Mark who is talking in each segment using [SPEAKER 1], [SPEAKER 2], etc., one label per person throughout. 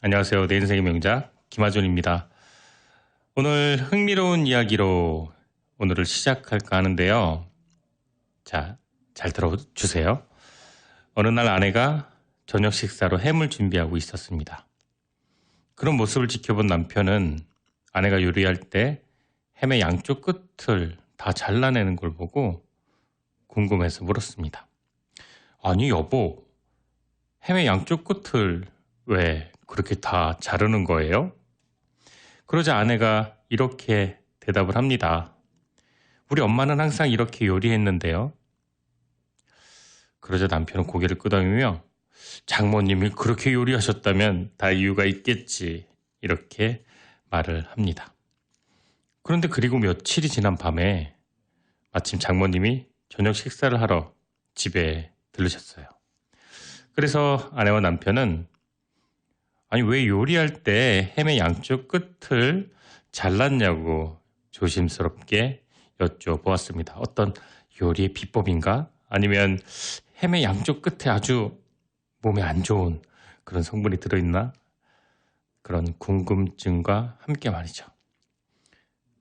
[SPEAKER 1] 안녕하세요. 내 인생의 명작 김하준입니다. 오늘 흥미로운 이야기로 오늘을 시작할까 하는데요. 자, 잘 들어주세요. 어느 날 아내가 저녁 식사로 햄을 준비하고 있었습니다. 그런 모습을 지켜본 남편은 아내가 요리할 때 햄의 양쪽 끝을 다 잘라내는 걸 보고 궁금해서 물었습니다. 아니 여보, 햄의 양쪽 끝을 왜 그렇게 다 자르는 거예요? 그러자 아내가 이렇게 대답을 합니다. 우리 엄마는 항상 이렇게 요리했는데요. 그러자 남편은 고개를 끄덕이며 장모님이 그렇게 요리하셨다면 다 이유가 있겠지. 이렇게 말을 합니다. 그런데 그리고 며칠이 지난 밤에 마침 장모님이 저녁 식사를 하러 집에 들르셨어요. 그래서 아내와 남편은 아니 왜 요리할 때 햄의 양쪽 끝을 잘랐냐고 조심스럽게 여쭤보았습니다. 어떤 요리의 비법인가? 아니면 햄의 양쪽 끝에 아주 몸에 안 좋은 그런 성분이 들어있나? 그런 궁금증과 함께 말이죠.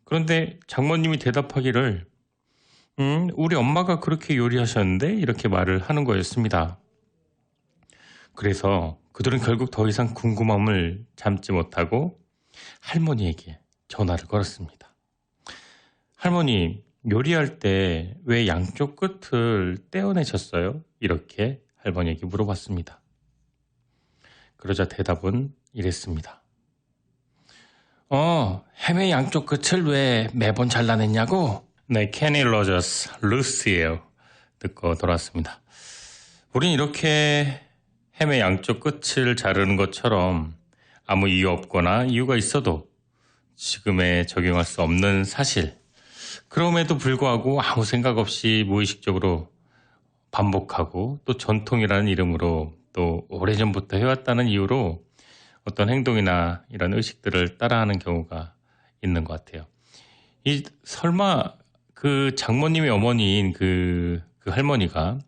[SPEAKER 1] 그런데 장모님이 대답하기를 우리 엄마가 그렇게 요리하셨는데 이렇게 말을 하는 거였습니다. 그래서 그들은 결국 더 이상 궁금함을 참지 못하고 할머니에게 전화를 걸었습니다. 할머니, 요리할 때 왜 양쪽 끝을 떼어내셨어요? 이렇게 할머니에게 물어봤습니다. 그러자 대답은 이랬습니다. 햄의 양쪽 끝을 왜 매번 잘라냈냐고? 네, 케니 로저스, 루시예요. 듣고 돌아왔습니다. 우린 이렇게 햄의 양쪽 끝을 자르는 것처럼 아무 이유 없거나 이유가 있어도 지금에 적용할 수 없는 사실. 그럼에도 불구하고 아무 생각 없이 무의식적으로 반복하고 또 전통이라는 이름으로 또 오래전부터 해왔다는 이유로 어떤 행동이나 이런 의식들을 따라하는 경우가 있는 것 같아요. 설마 그 장모님의 어머니인 그 할머니가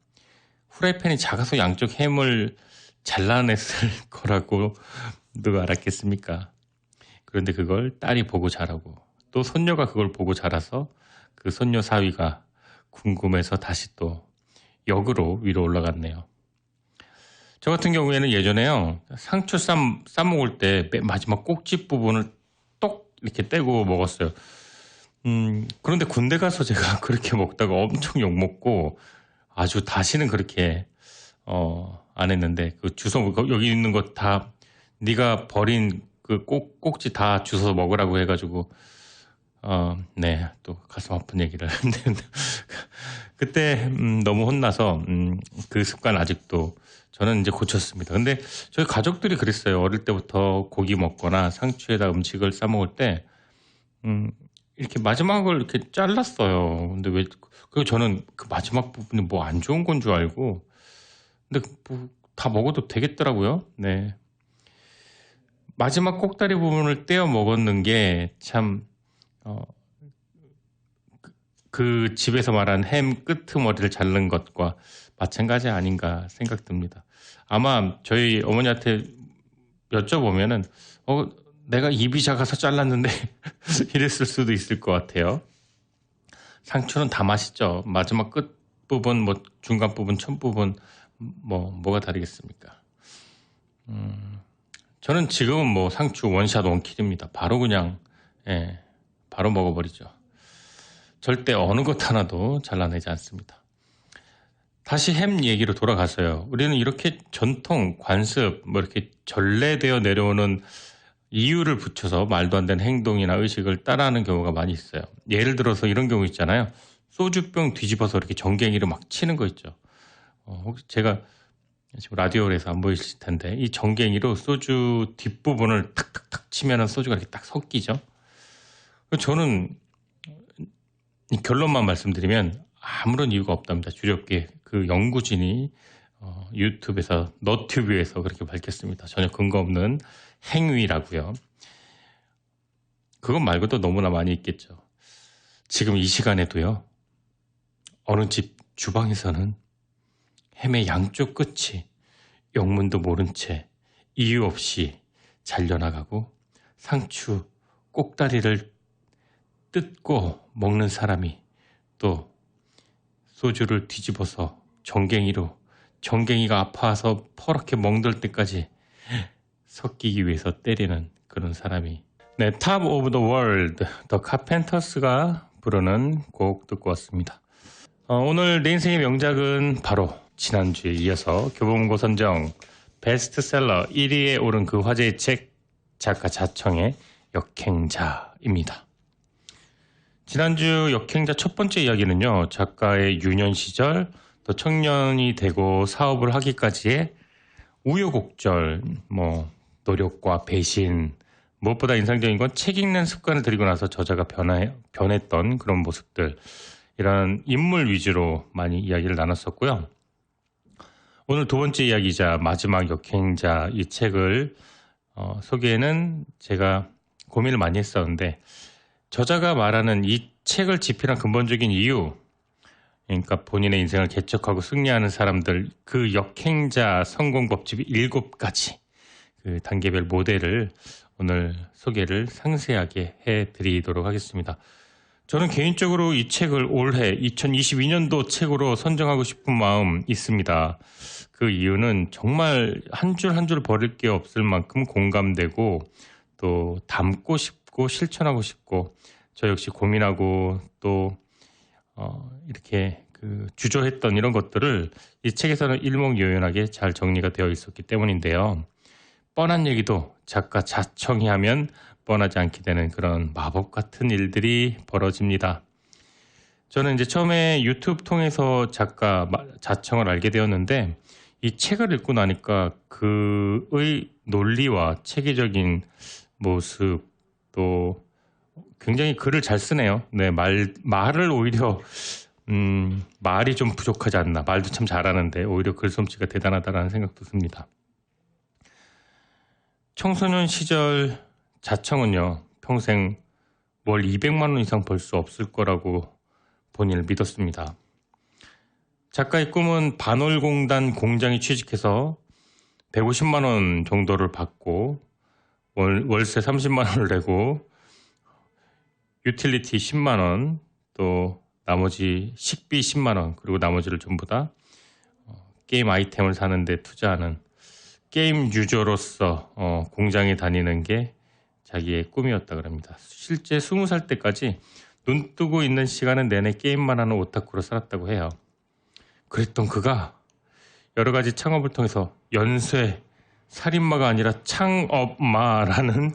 [SPEAKER 1] 후라이팬이 작아서 양쪽 햄을 잘라냈을 거라고 누가 알았겠습니까? 그런데 그걸 딸이 보고 자라고 또 손녀가 그걸 보고 자라서 그 손녀 사위가 궁금해서 다시 또 역으로 위로 올라갔네요. 저 같은 경우에는 예전에요. 상추 싸먹을 때 맨 마지막 꼭지 부분을 똑 이렇게 떼고 먹었어요. 그런데 군대 가서 제가 그렇게 먹다가 엄청 욕먹고 아주 다시는 그렇게 안 했는데 그 주워 여기 있는 거 다 네가 버린 그 꼭지 다 주워서 먹으라고 해가지고 네, 또 가슴 아픈 얘기를 했는데 그때 너무 혼나서 그 습관 아직도 저는 이제 고쳤습니다. 근데 저희 가족들이 그랬어요. 어릴 때부터 고기 먹거나 상추에다 음식을 싸 먹을 때 이렇게 마지막을 이렇게 잘랐어요. 근데 그리고 저는 그 마지막 부분이 뭐 안 좋은 건 줄 알고 근데 뭐 다 먹어도 되겠더라고요. 네. 마지막 꼭다리 부분을 떼어 먹었는 게 참, 그 집에서 말한 햄 끄트머리를 자른 것과 마찬가지 아닌가 생각됩니다. 아마 저희 어머니한테 여쭤보면은, 내가 입이 작아서 잘랐는데 이랬을 수도 있을 것 같아요. 상추는 다 맛있죠. 마지막 끝 부분, 뭐 중간 부분, 첫 부분, 뭐가 다르겠습니까? 저는 지금은 뭐 상추 원샷 원킬입니다. 바로 그냥, 바로 먹어버리죠. 절대 어느 것 하나도 잘라내지 않습니다. 다시 햄 얘기로 돌아가서요. 우리는 이렇게 전통, 관습, 뭐 이렇게 전래되어 내려오는 이유를 붙여서 말도 안 되는 행동이나 의식을 따라하는 경우가 많이 있어요. 예를 들어서 이런 경우 있잖아요. 소주병 뒤집어서 이렇게 전갱이를 막 치는 거 있죠. 혹시 제가 지금 라디오에서 안 보이실 텐데 이 전갱이로 소주 뒷부분을 탁탁탁 치면은 소주가 이렇게 딱 섞이죠. 저는 이 결론만 말씀드리면 아무런 이유가 없답니다. 주력계 그 연구진이 유튜브에서 너튜브에서 그렇게 밝혔습니다. 전혀 근거 없는 행위라고요. 그것 말고도 너무나 많이 있겠죠. 지금 이 시간에도요. 어느 집 주방에서는 햄의 양쪽 끝이 영문도 모른 채 이유 없이 잘려나가고 상추 꼭다리를 뜯고 먹는 사람이 또 소주를 뒤집어서 정갱이가 아파서 퍼렇게 멍들 때까지 섞이기 위해서 때리는 그런 사람이. 네, Top of the World, The Carpenters가 부르는 곡 듣고 왔습니다. 오늘 내 인생의 명작은 바로 지난주에 이어서 교보문고 선정 베스트셀러 1위에 오른 그 화제의 책, 작가 자청의 역행자입니다. 지난주 역행자 첫 번째 이야기는요, 작가의 유년 시절, 또 청년이 되고 사업을 하기까지의 우여곡절, 노력과 배신, 무엇보다 인상적인 건 책 읽는 습관을 들이고 나서 저자가 변했던 그런 모습들, 이런 인물 위주로 많이 이야기를 나눴었고요. 오늘 두 번째 이야기이자 마지막 역행자 이 책을 소개에는 제가 고민을 많이 했었는데, 저자가 말하는 이 책을 집필한 근본적인 이유, 그러니까 본인의 인생을 개척하고 승리하는 사람들, 그 역행자 성공 법칙 7가지 그 단계별 모델을 오늘 소개를 상세하게 해드리도록 하겠습니다. 저는 개인적으로 이 책을 올해 2022년도 책으로 선정하고 싶은 마음 있습니다. 그 이유는 정말 한 줄 한 줄 버릴 게 없을 만큼 공감되고 또 담고 싶고 실천하고 싶고, 저 역시 고민하고 또 이렇게 주저했던 이런 것들을 이 책에서는 일목요연하게 잘 정리가 되어 있었기 때문인데요. 뻔한 얘기도 작가 자청이 하면 뻔하지 않게 되는 그런 마법 같은 일들이 벌어집니다. 저는 이제 처음에 유튜브 통해서 작가 자청을 알게 되었는데, 이 책을 읽고 나니까 그의 논리와 체계적인 모습, 또 굉장히 글을 잘 쓰네요. 네, 말을 오히려 말이 좀 부족하지 않나. 말도 참 잘하는데 오히려 글솜씨가 대단하다라는 생각도 듭니다. 청소년 시절 자청은요, 평생 월 200만 원 이상 벌 수 없을 거라고 본인을 믿었습니다. 작가의 꿈은 반월공단 공장에 취직해서 150만 원 정도를 받고 월세 30만 원을 내고 유틸리티 10만 원, 또 나머지 식비 10만 원, 그리고 나머지를 전부 다 게임 아이템을 사는데 투자하는 게임 유저로서 공장에 다니는 게 자기의 꿈이었다 그럽니다. 실제 20살 때까지 눈 뜨고 있는 시간은 내내 게임만 하는 오타쿠로 살았다고 해요. 그랬던 그가 여러 가지 창업을 통해서 연쇄 살인마가 아니라 창업마라는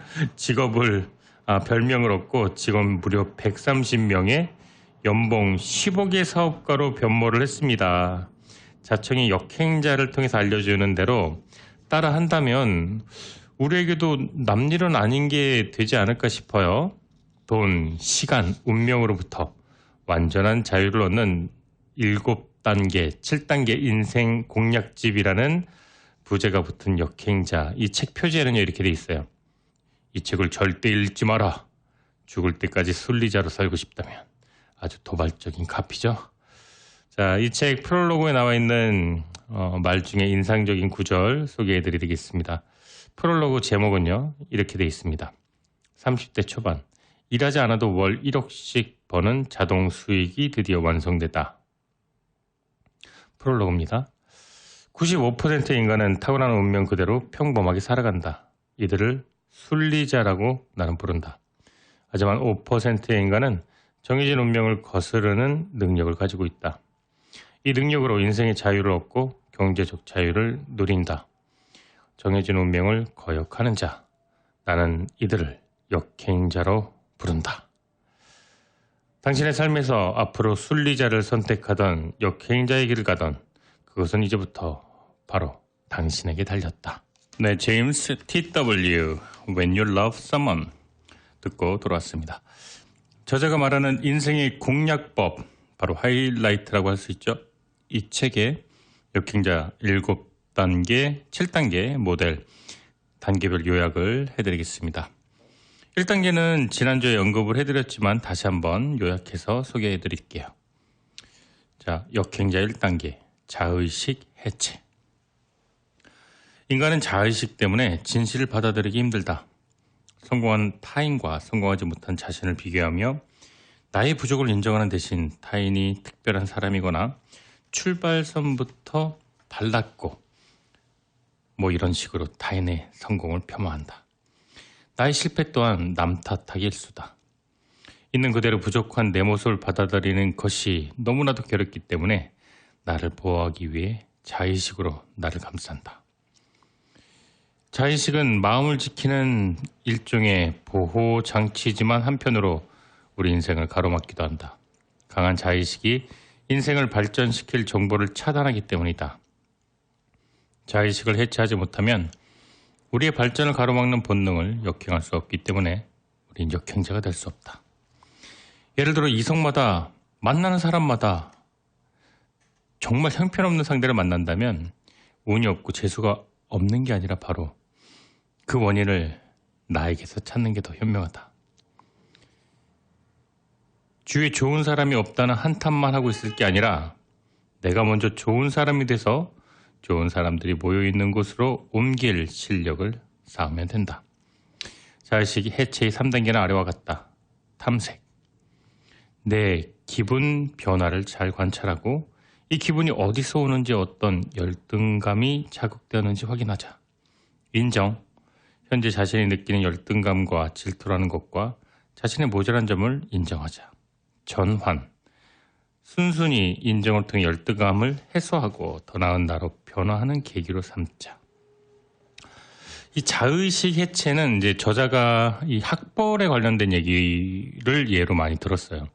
[SPEAKER 1] 별명을 얻고 지금 무려 130명의 연봉 10억의 사업가로 변모를 했습니다. 자청이 역행자를 통해서 알려주는 대로 따라 한다면 우리에게도 남일은 아닌 게 되지 않을까 싶어요. 돈, 시간, 운명으로부터 완전한 자유를 얻는 7단계, 7단계 인생 공략집이라는 부제가 붙은 역행자. 이 책 표지에는요, 이렇게 돼 있어요. 이 책을 절대 읽지 마라. 죽을 때까지 순리자로 살고 싶다면. 아주 도발적인 카피죠. 자, 이 책 프롤로그에 나와 있는 말 중에 인상적인 구절 소개해드리겠습니다. 프롤로그 제목은요, 이렇게 돼 있습니다. 30대 초반, 일하지 않아도 월 1억씩 버는 자동 수익이 드디어 완성됐다. 프롤로그입니다. 95%의 인간은 타고난 운명 그대로 평범하게 살아간다. 이들을 순리자라고 나는 부른다. 하지만 5%의 인간은 정해진 운명을 거스르는 능력을 가지고 있다. 이 능력으로 인생의 자유를 얻고 경제적 자유를 누린다. 정해진 운명을 거역하는 자, 나는 이들을 역행자로 부른다. 당신의 삶에서 앞으로 순리자를 선택하던 역행자의 길을 가던 그것은 이제부터 바로 당신에게 달렸다. 네, 제임스 T.W. When You Love Someone 듣고 돌아왔습니다. 저자가 말하는 인생의 공략법, 바로 하이라이트라고 할 수 있죠. 이 책의 역행자 7단계, 7단계 모델 단계별 요약을 해드리겠습니다. 1단계는 지난주에 언급을 해드렸지만 다시 한번 요약해서 소개해드릴게요. 자, 역행자 1단계, 자의식 해체. 인간은 자의식 때문에 진실을 받아들이기 힘들다. 성공한 타인과 성공하지 못한 자신을 비교하며 나의 부족을 인정하는 대신 타인이 특별한 사람이거나 출발선부터 달랐고 이런 식으로 타인의 성공을 폄하한다. 나의 실패 또한 남 탓하기 일수다. 있는 그대로 부족한 내 모습을 받아들이는 것이 너무나도 괴롭기 때문에 나를 보호하기 위해 자의식으로 나를 감싼다. 자의식은 마음을 지키는 일종의 보호 장치지만 한편으로 우리 인생을 가로막기도 한다. 강한 자의식이 인생을 발전시킬 정보를 차단하기 때문이다. 자의식을 해체하지 못하면 우리의 발전을 가로막는 본능을 역행할 수 없기 때문에 우린 역행자가 될 수 없다. 예를 들어 이성마다 만나는 사람마다 정말 형편없는 상대를 만난다면 운이 없고 재수가 없는 게 아니라 바로 그 원인을 나에게서 찾는 게 더 현명하다. 주위에 좋은 사람이 없다는 한탄만 하고 있을 게 아니라 내가 먼저 좋은 사람이 돼서 좋은 사람들이 모여있는 곳으로 옮길 실력을 쌓으면 된다. 자의식 해체의 3단계는 아래와 같다. 탐색. 내 기분 변화를 잘 관찰하고 이 기분이 어디서 오는지 어떤 열등감이 자극되는지 확인하자. 인정. 현재 자신이 느끼는 열등감과 질투라는 것과 자신의 모자란 점을 인정하자. 전환. 순순히 인정을 통해 열등감을 해소하고 더 나은 나로 변화하는 계기로 삼자. 이 자의식 해체는 이제 저자가 이 학벌에 관련된 얘기를 예로 많이 들었어요.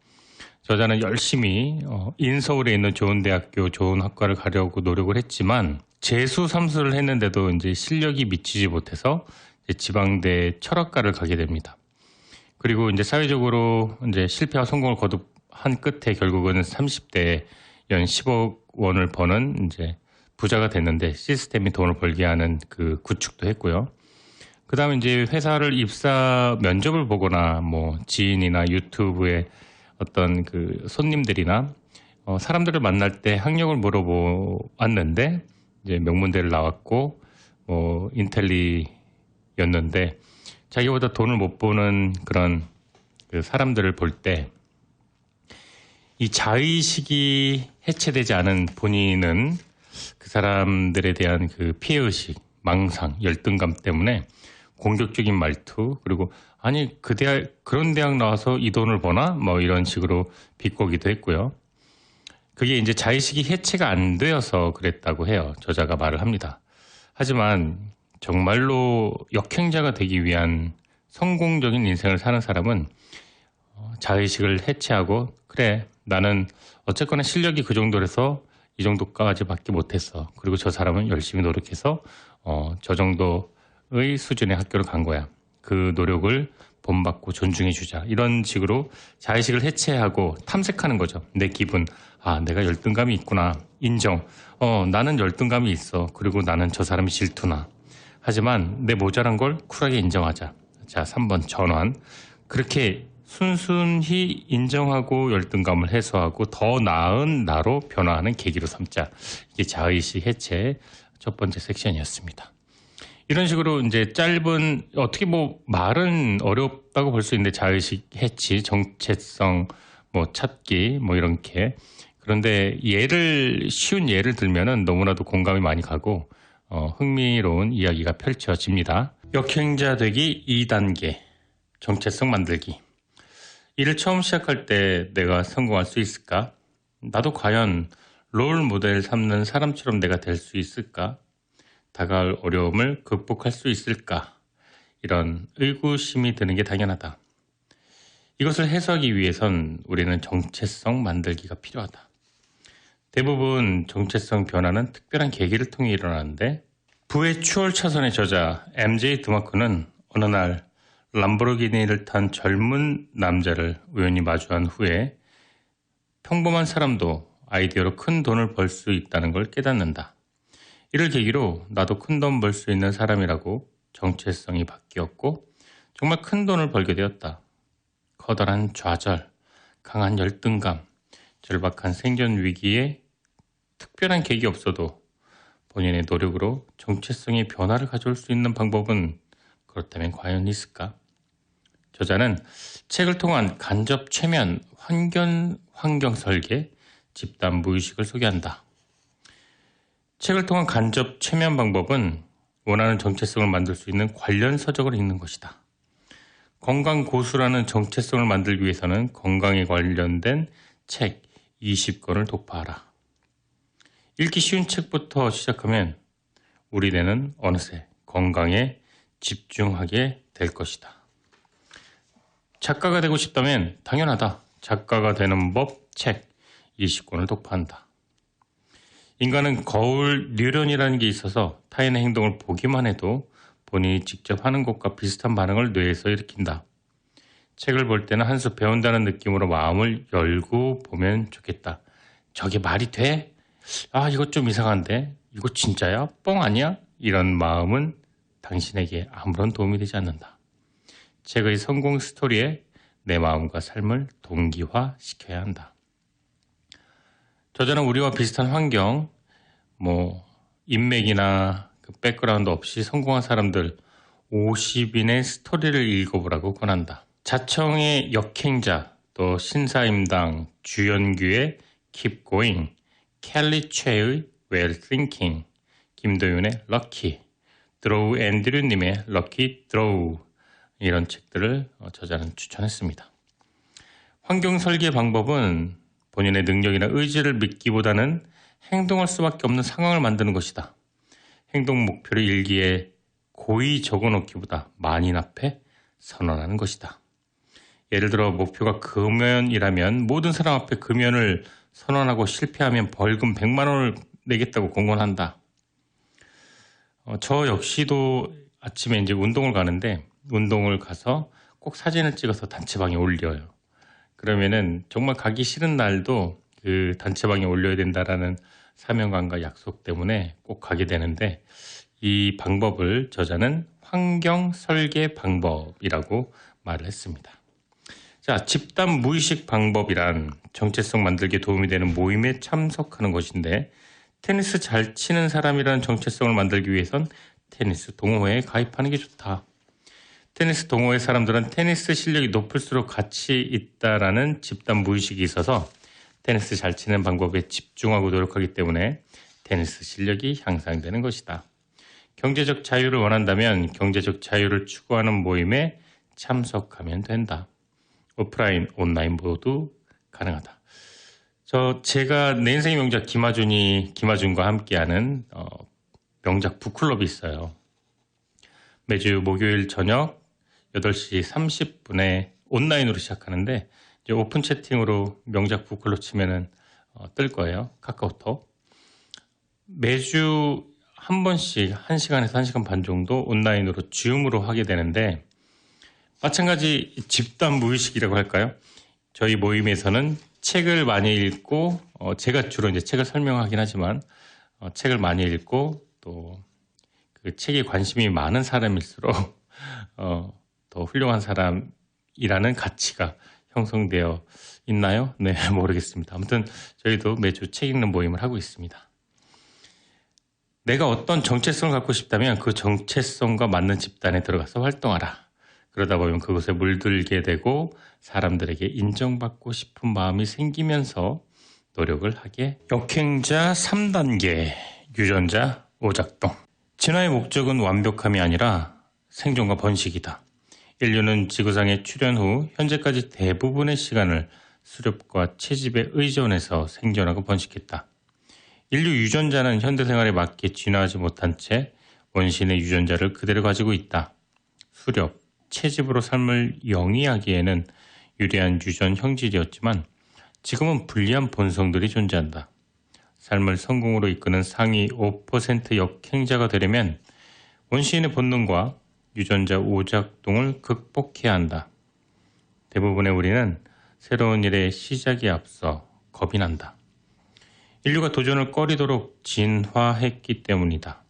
[SPEAKER 1] 저자는 열심히 인서울에 있는 좋은 대학교, 좋은 학과를 가려고 노력을 했지만 재수 삼수를 했는데도 이제 실력이 미치지 못해서 이제 지방대 철학과를 가게 됩니다. 그리고 이제 사회적으로 이제 실패와 성공을 거듭한 끝에 결국은 30대에 연 10억 원을 버는 이제 부자가 됐는데 시스템이 돈을 벌게 하는 그 구축도 했고요. 그 다음에 이제 회사를 입사 면접을 보거나 지인이나 유튜브에 어떤 그 손님들이나 사람들을 만날 때 학력을 물어보았는데 이제 명문대를 나왔고 인텔리였는데 자기보다 돈을 못 버는 그런 그 사람들을 볼 때 이 자의식이 해체되지 않은 본인은 그 사람들에 대한 그 피해의식, 망상, 열등감 때문에 공격적인 말투, 그리고 아니 그런 대학 나와서 이 돈을 버나? 이런 식으로 비꼬기도 했고요. 그게 이제 자의식이 해체가 안 되어서 그랬다고 해요. 저자가 말을 합니다. 하지만 정말로 역행자가 되기 위한 성공적인 인생을 사는 사람은 자의식을 해체하고 그래 나는 어쨌거나 실력이 그 정도라서 이 정도까지밖에 못했어. 그리고 저 사람은 열심히 노력해서 저 정도의 수준의 학교를 간 거야. 그 노력을 본받고 존중해 주자. 이런 식으로 자의식을 해체하고 탐색하는 거죠. 내 기분. 내가 열등감이 있구나. 인정. 나는 열등감이 있어. 그리고 나는 저 사람이 질투나. 하지만 내 모자란 걸 쿨하게 인정하자. 자, 3번 전환. 그렇게 순순히 인정하고 열등감을 해소하고 더 나은 나로 변화하는 계기로 삼자. 이게 자의식 해체의 첫 번째 섹션이었습니다. 이런 식으로 이제 짧은 어떻게 말은 어렵다고 볼 수 있는데 자의식 해치, 정체성 찾기 이렇게 그런데 쉬운 예를 들면은 너무나도 공감이 많이 가고 흥미로운 이야기가 펼쳐집니다. 역행자 되기 2단계 정체성 만들기. 일을 처음 시작할 때 내가 성공할 수 있을까? 나도 과연 롤 모델 삼는 사람처럼 내가 될 수 있을까? 다가올 어려움을 극복할 수 있을까? 이런 의구심이 드는 게 당연하다. 이것을 해소하기 위해선 우리는 정체성 만들기가 필요하다. 대부분 정체성 변화는 특별한 계기를 통해 일어나는데 부의 추월차선의 저자 MJ 드마크는 어느 날 람보르기니를 탄 젊은 남자를 우연히 마주한 후에 평범한 사람도 아이디어로 큰 돈을 벌 수 있다는 걸 깨닫는다. 이를 계기로 나도 큰 돈 벌 수 있는 사람이라고 정체성이 바뀌었고 정말 큰 돈을 벌게 되었다. 커다란 좌절, 강한 열등감, 절박한 생존 위기에 특별한 계기 없어도 본인의 노력으로 정체성의 변화를 가져올 수 있는 방법은 그렇다면 과연 있을까? 저자는 책을 통한 간접 최면 환경 설계 집단 무의식을 소개한다. 책을 통한 간접 최면 방법은 원하는 정체성을 만들 수 있는 관련 서적을 읽는 것이다. 건강 고수라는 정체성을 만들기 위해서는 건강에 관련된 책 20권을 독파하라. 읽기 쉬운 책부터 시작하면 우리 뇌는 어느새 건강에 집중하게 될 것이다. 작가가 되고 싶다면 당연하다. 작가가 되는 법 책 20권을 독파한다. 인간은 거울 뉴런이라는 게 있어서 타인의 행동을 보기만 해도 본인이 직접 하는 것과 비슷한 반응을 뇌에서 일으킨다. 책을 볼 때는 한 수 배운다는 느낌으로 마음을 열고 보면 좋겠다. 저게 말이 돼? 아, 이거 좀 이상한데? 이거 진짜야? 뻥 아니야? 이런 마음은 당신에게 아무런 도움이 되지 않는다. 책의 성공 스토리에 내 마음과 삶을 동기화시켜야 한다. 저자는 우리와 비슷한 환경, 인맥이나 백그라운드 없이 성공한 사람들 50인의 스토리를 읽어보라고 권한다. 자청의 역행자, 또 신사임당, 주연규의 Keep Going, 켈리 최의 Well Thinking, 김도윤의 Lucky, 드로우 앤드류님의 Lucky Draw 이런 책들을 저자는 추천했습니다. 환경 설계 방법은 본인의 능력이나 의지를 믿기보다는 행동할 수밖에 없는 상황을 만드는 것이다. 행동 목표를 일기에 고의 적어놓기보다 만인 앞에 선언하는 것이다. 예를 들어 목표가 금연이라면 모든 사람 앞에 금연을 선언하고 실패하면 벌금 100만 원을 내겠다고 공언한다. 저 역시도 아침에 이제 운동을 가는데 운동을 가서 꼭 사진을 찍어서 단체방에 올려요. 그러면은 정말 가기 싫은 날도 그 단체방에 올려야 된다라는 사명감과 약속 때문에 꼭 가게 되는데 이 방법을 저자는 환경 설계 방법이라고 말을 했습니다. 자, 집단 무의식 방법이란 정체성 만들기에 도움이 되는 모임에 참석하는 것인데 테니스 잘 치는 사람이라는 정체성을 만들기 위해선 테니스 동호회에 가입하는 게 좋다. 테니스 동호회 사람들은 테니스 실력이 높을수록 가치 있다라는 집단 무의식이 있어서 테니스 잘 치는 방법에 집중하고 노력하기 때문에 테니스 실력이 향상되는 것이다. 경제적 자유를 원한다면 경제적 자유를 추구하는 모임에 참석하면 된다. 오프라인, 온라인 모두 가능하다. 제가 내 인생의 명작 김하준과 함께하는 명작 북클럽이 있어요. 매주 목요일 저녁 8시 30분에 온라인으로 시작하는데 이제 오픈 채팅으로 명작 북클럽 치면은 뜰 거예요. 카카오톡. 매주 한 번씩 1시간에서 1시간 반 정도 온라인으로 줌으로 하게 되는데 마찬가지 집단 무의식이라고 할까요? 저희 모임에서는 책을 많이 읽고 제가 주로 이제 책을 설명하긴 하지만 책을 많이 읽고 또 그 책에 관심이 많은 사람일수록 더 훌륭한 사람이라는 가치가 형성되어 있나요? 네, 모르겠습니다. 아무튼 저희도 매주 책 읽는 모임을 하고 있습니다. 내가 어떤 정체성을 갖고 싶다면 그 정체성과 맞는 집단에 들어가서 활동하라. 그러다 보면 그곳에 물들게 되고 사람들에게 인정받고 싶은 마음이 생기면서 노력을 하게. 역행자 3단계, 유전자 오작동. 진화의 목적은 완벽함이 아니라 생존과 번식이다. 인류는 지구상에 출현 후 현재까지 대부분의 시간을 수렵과 채집에 의존해서 생존하고 번식했다. 인류 유전자는 현대생활에 맞게 진화하지 못한 채 원신의 유전자를 그대로 가지고 있다. 수렵, 채집으로 삶을 영위하기에는 유리한 유전 형질이었지만 지금은 불리한 본성들이 존재한다. 삶을 성공으로 이끄는 상위 5% 역행자가 되려면 원시인의 본능과 유전자 오작동을 극복해야 한다. 대부분의 우리는 새로운 일의 시작에 앞서 겁이 난다. 인류가 도전을 꺼리도록 진화했기 때문이다.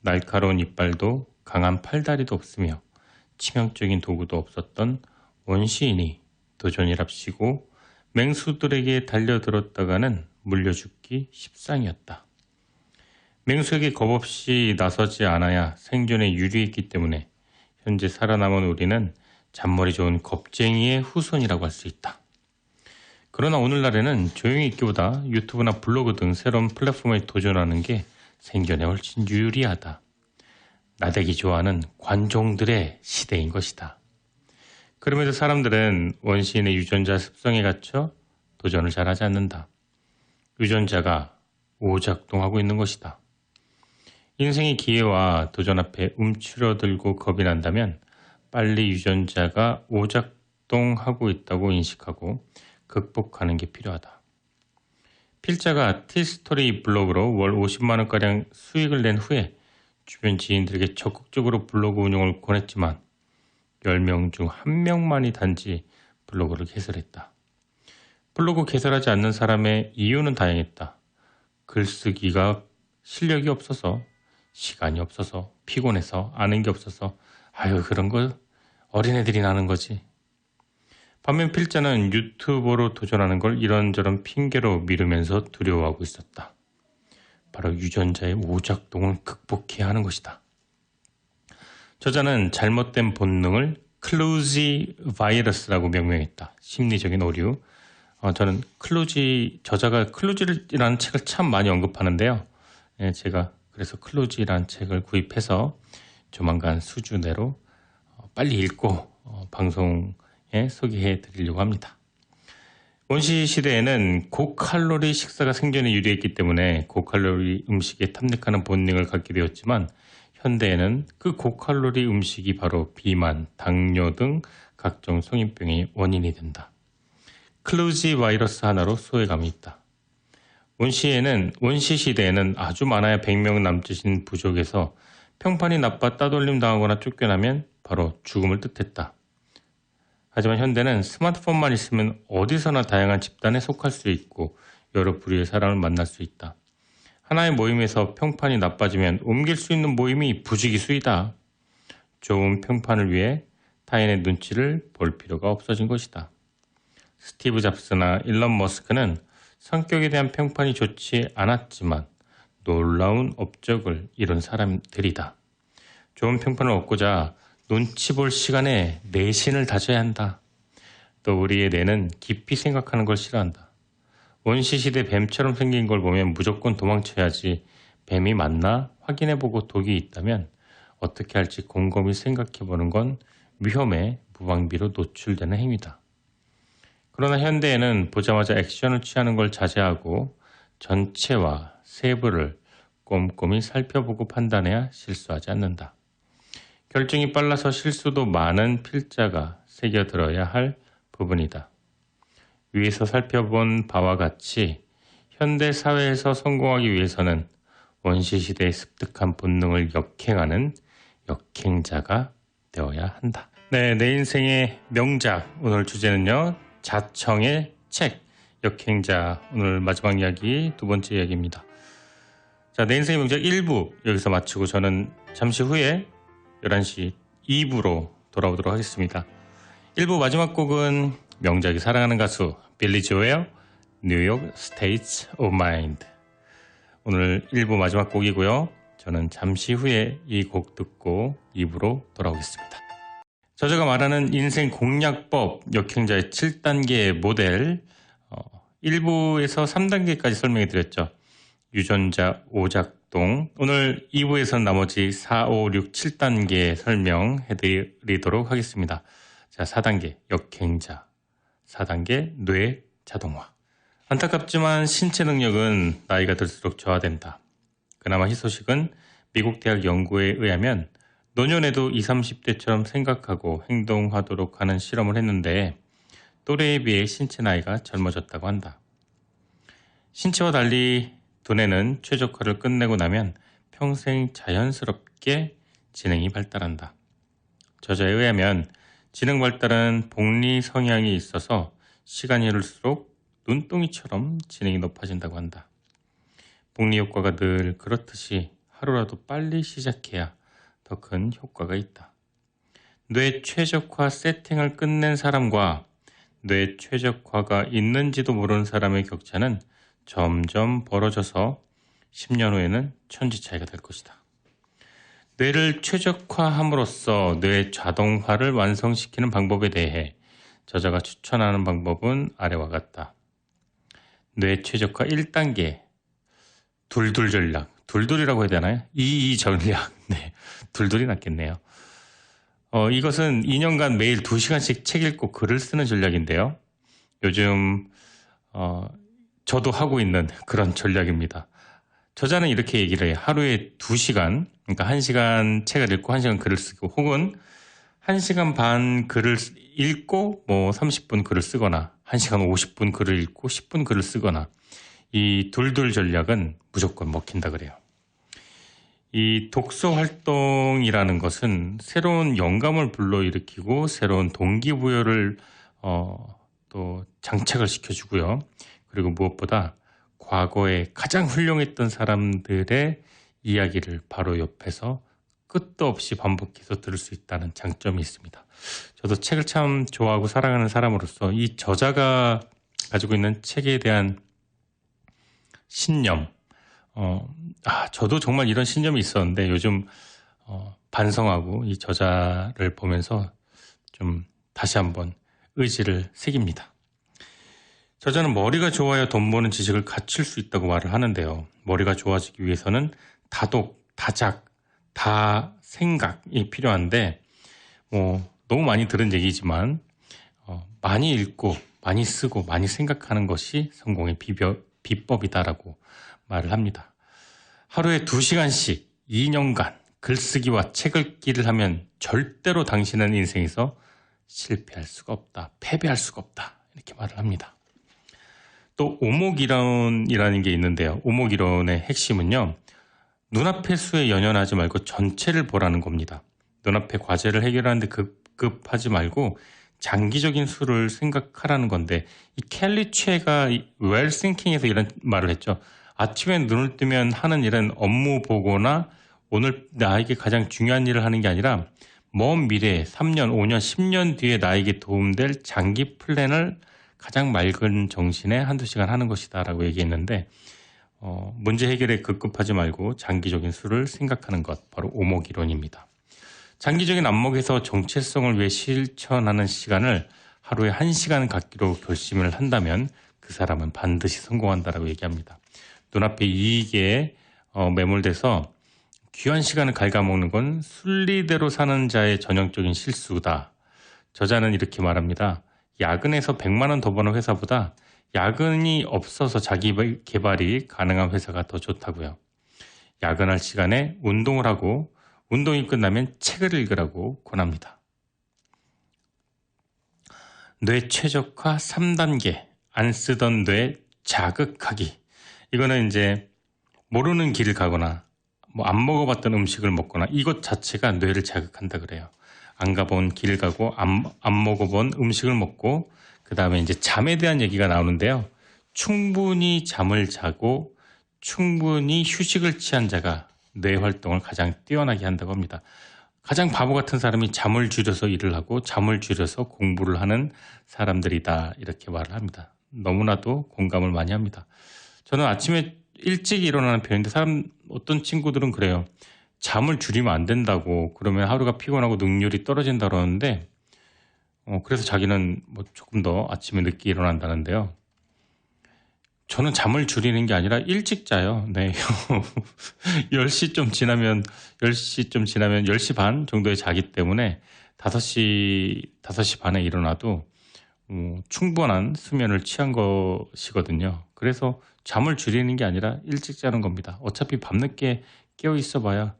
[SPEAKER 1] 날카로운 이빨도 강한 팔다리도 없으며 치명적인 도구도 없었던 원시인이 도전이랍시고 맹수들에게 달려들었다가는 물려 죽기 십상이었다. 맹수에게 겁없이 나서지 않아야 생존에 유리했기 때문에 현재 살아남은 우리는 잔머리 좋은 겁쟁이의 후손이라고 할 수 있다. 그러나 오늘날에는 조용히 있기보다 유튜브나 블로그 등 새로운 플랫폼에 도전하는 게 생존에 훨씬 유리하다. 나대기 좋아하는 관종들의 시대인 것이다. 그럼에도 사람들은 원시인의 유전자 습성에 갇혀 도전을 잘하지 않는다. 유전자가 오작동하고 있는 것이다. 인생의 기회와 도전 앞에 움츠러들고 겁이 난다면 빨리 유전자가 오작동하고 있다고 인식하고 극복하는 게 필요하다. 필자가 티스토리 블로그로 월 50만 원가량 수익을 낸 후에 주변 지인들에게 적극적으로 블로그 운영을 권했지만 10명 중 1명만이 단지 블로그를 개설했다. 블로그 개설하지 않는 사람의 이유는 다양했다. 글쓰기가 실력이 없어서, 시간이 없어서, 피곤해서, 아는 게 없어서, 그런 거 어린애들이 나는 거지. 반면 필자는 유튜버로 도전하는 걸 이런저런 핑계로 미루면서 두려워하고 있었다. 바로 유전자의 오작동을 극복해야 하는 것이다. 저자는 잘못된 본능을 클루지 바이러스라고 명명했다. 심리적인 오류. 저는 저자가 클루지라는 책을 참 많이 언급하는데요. 제가 그래서 클루지라는 책을 구입해서 조만간 수준대로 빨리 읽고 방송에 소개해 드리려고 합니다. 원시 시대에는 고칼로리 식사가 생존에 유리했기 때문에 고칼로리 음식에 탐닉하는 본능을 갖게 되었지만 현대에는 그 고칼로리 음식이 바로 비만, 당뇨 등 각종 성인병의 원인이 된다. 클루지 바이러스 하나로 소외감이 있다. 원시 시대에는 아주 많아야 100명 남짓인 부족에서 평판이 나빠 따돌림 당하거나 쫓겨나면 바로 죽음을 뜻했다. 하지만 현대는 스마트폰만 있으면 어디서나 다양한 집단에 속할 수 있고 여러 부류의 사람을 만날 수 있다. 하나의 모임에서 평판이 나빠지면 옮길 수 있는 모임이 부지기수이다. 좋은 평판을 위해 타인의 눈치를 볼 필요가 없어진 것이다. 스티브 잡스나 일론 머스크는 성격에 대한 평판이 좋지 않았지만 놀라운 업적을 이룬 사람들이다. 좋은 평판을 얻고자 눈치 볼 시간에 내신을 다져야 한다. 또 우리의 뇌는 깊이 생각하는 걸 싫어한다. 원시시대 뱀처럼 생긴 걸 보면 무조건 도망쳐야지 뱀이 맞나 확인해보고 독이 있다면 어떻게 할지 곰곰이 생각해보는 건 위험에 무방비로 노출되는 행위다. 그러나 현대에는 보자마자 액션을 취하는 걸 자제하고 전체와 세부를 꼼꼼히 살펴보고 판단해야 실수하지 않는다. 결정이 빨라서 실수도 많은 필자가 새겨들어야 할 부분이다. 위에서 살펴본 바와 같이 현대 사회에서 성공하기 위해서는 원시시대의 습득한 본능을 역행하는 역행자가 되어야 한다. 네, 내 인생의 명작. 오늘 주제는요. 자청의 책, 역행자. 오늘 마지막 이야기, 두 번째 이야기입니다. 자, 내 인생의 명작 1부 여기서 마치고 저는 잠시 후에 11시 2부로 돌아오도록 하겠습니다. 1부 마지막 곡은 명작이 사랑하는 가수 빌리 조엘, 뉴욕 스테이트 오브 마인드. 오늘 1부 마지막 곡이고요. 저는 잠시 후에 이 곡 듣고 2부로 돌아오겠습니다. 저자가 말하는 인생 공략법, 역행자의 7단계 모델 1부에서 3단계까지 설명해 드렸죠. 유전자 오작동. 오늘 2부에서는 나머지 4, 5, 6, 7단계 설명해 드리도록 하겠습니다. 자, 4단계 역행자, 4단계 뇌 자동화. 안타깝지만 신체 능력은 나이가 들수록 저하된다. 그나마 희소식은 미국 대학 연구에 의하면 노년에도 20, 30대처럼 생각하고 행동하도록 하는 실험을 했는데 또래에 비해 신체 나이가 젊어졌다고 한다. 신체와 달리 두뇌는 최적화를 끝내고 나면 평생 자연스럽게 지능이 발달한다. 저자에 의하면 지능 발달은 복리 성향이 있어서 시간이 흐를수록 눈동이처럼 지능이 높아진다고 한다. 복리 효과가 늘 그렇듯이 하루라도 빨리 시작해야 더 큰 효과가 있다. 뇌 최적화 세팅을 끝낸 사람과 뇌 최적화가 있는지도 모르는 사람의 격차는 점점 벌어져서 10년 후에는 천지 차이가 될 것이다. 뇌를 최적화함으로써 뇌 자동화를 완성시키는 방법에 대해 저자가 추천하는 방법은 아래와 같다. 뇌 최적화 1단계, 둘둘 전략. 둘둘이라고 해야 되나요? 이이 전략. 네, 둘둘이 낫겠네요. 이것은 2년간 매일 2시간씩 책 읽고 글을 쓰는 전략인데요. 요즘 저도 하고 있는 그런 전략입니다. 저자는 이렇게 얘기를 해요. 하루에 2시간, 그러니까 1시간 책을 읽고 1시간 글을 쓰고, 혹은 1시간 반 글을 읽고 30분 글을 쓰거나 1시간 50분 글을 읽고 10분 글을 쓰거나, 이 둘둘 전략은 무조건 먹힌다 그래요. 이 독서 활동이라는 것은 새로운 영감을 불러일으키고 새로운 동기부여를 또 장착을 시켜주고요. 그리고 무엇보다 과거에 가장 훌륭했던 사람들의 이야기를 바로 옆에서 끝도 없이 반복해서 들을 수 있다는 장점이 있습니다. 저도 책을 참 좋아하고 사랑하는 사람으로서 이 저자가 가지고 있는 책에 대한 신념, 저도 정말 이런 신념이 있었는데 요즘 반성하고 이 저자를 보면서 좀 다시 한번 의지를 새깁니다. 저자는 머리가 좋아야 돈 버는 지식을 갖출 수 있다고 말을 하는데요. 머리가 좋아지기 위해서는 다독, 다작, 다생각이 필요한데 너무 많이 들은 얘기지만 많이 읽고 많이 쓰고 많이 생각하는 것이 성공의 비법이다라고 말을 합니다. 하루에 2시간씩 2년간 글쓰기와 책 읽기를 하면 절대로 당신은 인생에서 실패할 수가 없다, 패배할 수가 없다, 이렇게 말을 합니다. 또 오목이론이라는 게 있는데요. 오목이론의 핵심은요, 눈앞의 수에 연연하지 말고 전체를 보라는 겁니다. 눈앞의 과제를 해결하는데 급급하지 말고 장기적인 수를 생각하라는 건데, 이 켈리 최가 웰 싱킹에서 이런 말을 했죠. 아침에 눈을 뜨면 하는 일은 업무 보고나 오늘 나에게 가장 중요한 일을 하는 게 아니라 먼 미래 3년, 5년, 10년 뒤에 나에게 도움될 장기 플랜을 가장 맑은 정신에 한두 시간 하는 것이다 라고 얘기했는데, 문제 해결에 급급하지 말고 장기적인 수를 생각하는 것, 바로 오목이론입니다. 장기적인 안목에서 정체성을 위해 실천하는 시간을 하루에 1시간 갖기로 결심을 한다면 그 사람은 반드시 성공한다라고 얘기합니다. 눈앞의 이익에 매몰돼서 귀한 시간을 갉아먹는 건 순리대로 사는 자의 전형적인 실수다. 저자는 이렇게 말합니다. 야근해서 100만 원 더 버는 회사보다 야근이 없어서 자기 개발이 가능한 회사가 더 좋다고요. 야근할 시간에 운동을 하고 운동이 끝나면 책을 읽으라고 권합니다. 뇌 최적화 3단계, 안 쓰던 뇌 자극하기. 이거는 이제 모르는 길을 가거나 안 먹어봤던 음식을 먹거나 이것 자체가 뇌를 자극한다 그래요. 안 가본 길을 가고 안 먹어본 음식을 먹고, 그 다음에 이제 잠에 대한 얘기가 나오는데요. 충분히 잠을 자고 충분히 휴식을 취한 자가 뇌 활동을 가장 뛰어나게 한다고 합니다. 가장 바보 같은 사람이 잠을 줄여서 일을 하고 잠을 줄여서 공부를 하는 사람들이다, 이렇게 말을 합니다. 너무나도 공감을 많이 합니다. 저는 아침에 일찍 일어나는 편인데 어떤 친구들은 그래요. 잠을 줄이면 안 된다고, 그러면 하루가 피곤하고 능률이 떨어진다 그러는데, 그래서 자기는 조금 더 아침에 늦게 일어난다는데요. 저는 잠을 줄이는 게 아니라 일찍 자요. 네. 10시쯤 지나면 10시 반 정도에 자기 때문에 5시 반에 일어나도 충분한 수면을 취한 것이거든요. 그래서 잠을 줄이는 게 아니라 일찍 자는 겁니다. 어차피 밤늦게 깨어 있어 봐야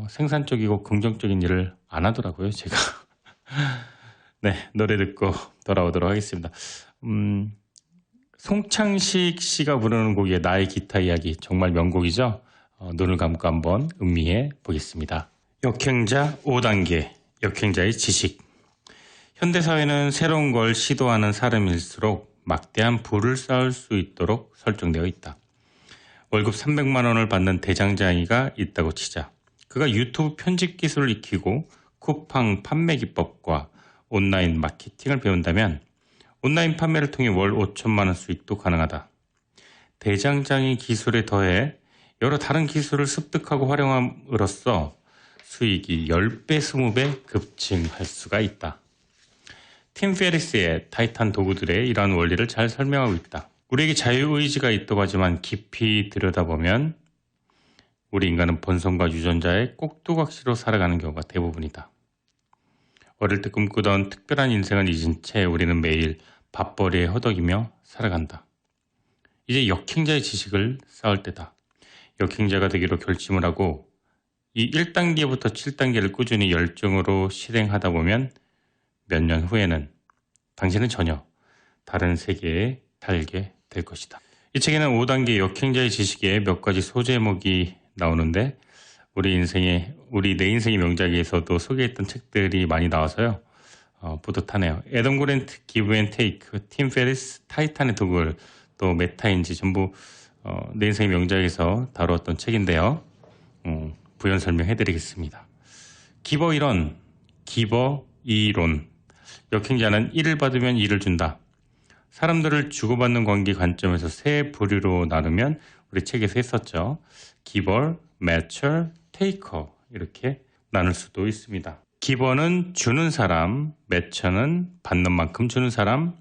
[SPEAKER 1] 생산적이고 긍정적인 일을 안 하더라고요, 제가. 네, 노래 듣고 돌아오도록 하겠습니다. 송창식 씨가 부르는 곡의 나의 기타 이야기, 정말 명곡이죠. 눈을 감고 한번 음미해 보겠습니다. 역행자 5단계, 역행자의 지식. 현대사회는 새로운 걸 시도하는 사람일수록 막대한 부를 쌓을 수 있도록 설정되어 있다. 월급 300만 원을 받는 대장장이가 있다고 치자. 그가 유튜브 편집 기술을 익히고 쿠팡 판매 기법과 온라인 마케팅을 배운다면 온라인 판매를 통해 월 5천만 원 수익도 가능하다. 대장장이 기술에 더해 여러 다른 기술을 습득하고 활용함으로써 수익이 10배, 20배 급증할 수가 있다. 팀 페리스의 타이탄 도구들의 이러한 원리를 잘 설명하고 있다. 우리에게 자유의지가 있다고 하지만 깊이 들여다보면 우리 인간은 본성과 유전자의 꼭두각시로 살아가는 경우가 대부분이다. 어릴 때 꿈꾸던 특별한 인생을 잊은 채 우리는 매일 밥벌이에 허덕이며 살아간다. 이제 역행자의 지식을 쌓을 때다. 역행자가 되기로 결심을 하고 이 1단계부터 7단계를 꾸준히 열정으로 실행하다 보면 몇 년 후에는 당신은 전혀 다른 세계에 달게 될 것이다. 이 책에는 5단계 역행자의 지식에 몇 가지 소제목이 나오는데 내 인생의 명작에서도 소개했던 책들이 많이 나와서요. 뿌듯하네요. 애덤 그랜트, 기브 앤 테이크, 팀 페리스, 타이탄의 도굴, 또 메타인지 전부 내 인생의 명작에서 다루었던 책인데요. 부연 설명해드리겠습니다. 기버 이론. 역행자는 1을 받으면 2를 준다. 사람들을 주고받는 관계 관점에서 세 부류로 나누면 우리 책에서 했었죠. 기버, 매처, 테이커 이렇게 나눌 수도 있습니다. 기버는 주는 사람, 매처는 받는 만큼 주는 사람,